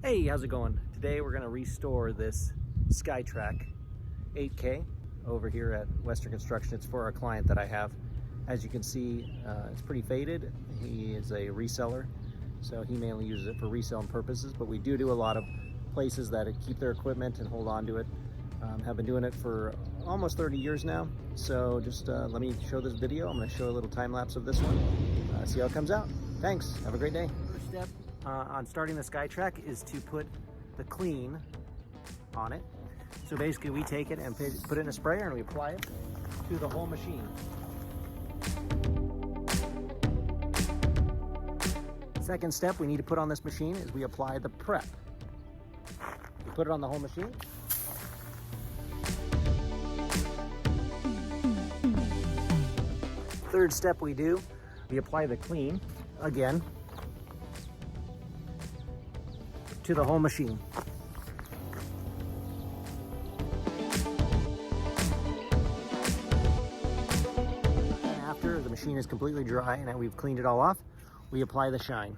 Hey, how's it going? Today we're going to restore this Skytrak 8K over here at Western Construction. It's for a client that I have. As you can see, it's pretty faded. He is a reseller, so he mainly uses it for reselling purposes, but we do a lot of places that keep their equipment and hold on to it. Have been doing it for almost 30 years now. So just let me show this video. I'm going to show a little time lapse of this one. See how it comes out. Thanks. Have a great day. First step on starting the Skytrak is to put the clean on it. So basically we take it and put it in a sprayer and we apply it to the whole machine. Second step we need to put on this machine is we apply the prep. We put it on the whole machine. Third step we do, we apply the clean again to the whole machine. And after the machine is completely dry and we've cleaned it all off, we apply the shine.